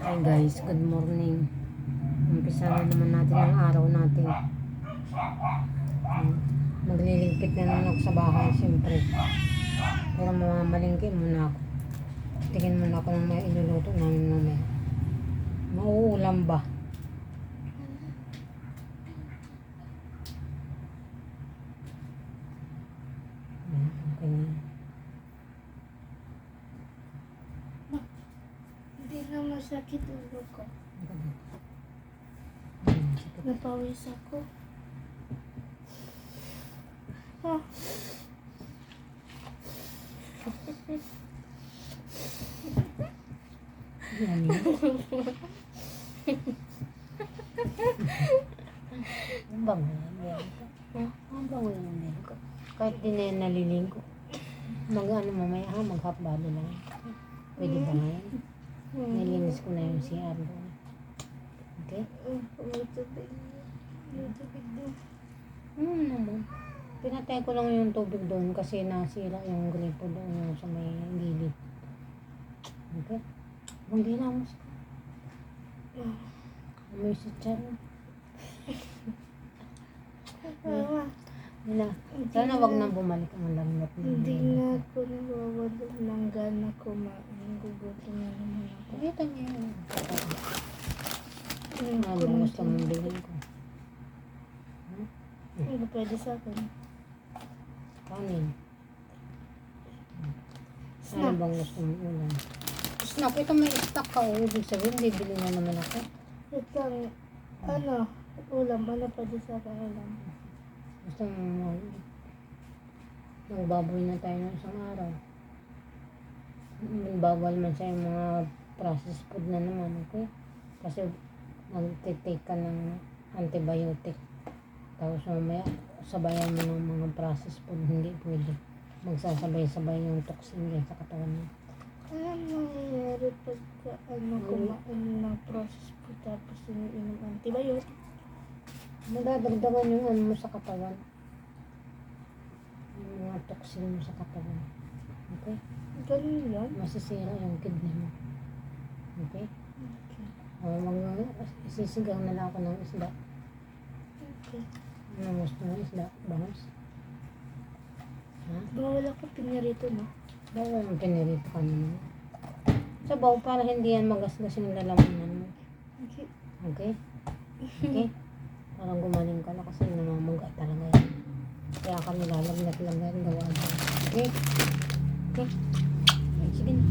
Hi guys, good morning. Umpisa na naman natin ang araw natin. Magliligpit na naman ako sa bahay, siyempre. Pero mamamalingki muna ako. Tingin muna ako ng may iluluto namin mamaya. Mauulam ba? Okay na. Hindi na masakit ulo ko. Napawis ako. Ah. Yan. Ang bango yan. Ang bango yan ko. Kahit di na yan nalilingko. Mag-ano mamaya ha, mag-half-body lang. Pwede ba ngayon? Nilinis ko na yung CR doon. Okay? May tubig. May tubig doon. Naman. Pinatay ko lang yung tubig doon kasi nasira yung gripo doon yung sa may gilid. Okay? Maghinamos ka. Amoy si Chan. Sana wag na bumalik ang lagnat mo. Hindi na ako nawawala ng gana kumain. Gugutom na naman ako. Pakita niyo yun. Ano bang gusto mong bilhin ko? Ano pwede sa akin? Kanin. Ano bang gusto mong ulam? Snack, ito may stock ka. Ibig sabihin, bibili na naman ako. Ito, ano? Ulam. Ano pwede sa akin ulam? Gusto mo magbaboy na tayo ng isang araw. Bawal man sa yung mga processed food na naman, okay? Kasi mag-take ka ng antibiotic. Tapos mamaya, sabayan mo ng mga processed food. Hindi pwede. Magsasabay-sabay yung toxin yan sa katawan mo. Ano nangyayari pagka kumain ng processed food tapos iniinom antibiotic? Nadadagdagan yung ano mo sa katawan. Yung mga toxin mo sa katawan. Okay? Ganun yan? Masisira yung kidney mo. Okay? Isisigang na lang ako ng isda. Okay. Ano gusto mo isda? Bangus? Ha? Bawal ako pinarito, no? Bawal ang pinirito ka naman. Sabaw para hindi yan magasgas yung lalamunan mo. Okay. Okay? Okay? Parang gumaling ka na kasi namamaga talaga yan. Kaya kami lalagnat lang yan gawa mo. Okay? Okay? Ay, sige na.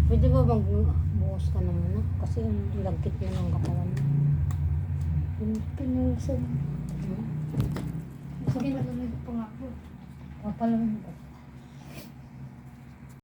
Pwede ba magbuhos ka naman na? Kasi yung lagkit na ng katawan mo. Pinulsan. Sige na. Papalamig pa nga ako. Papalamig ka.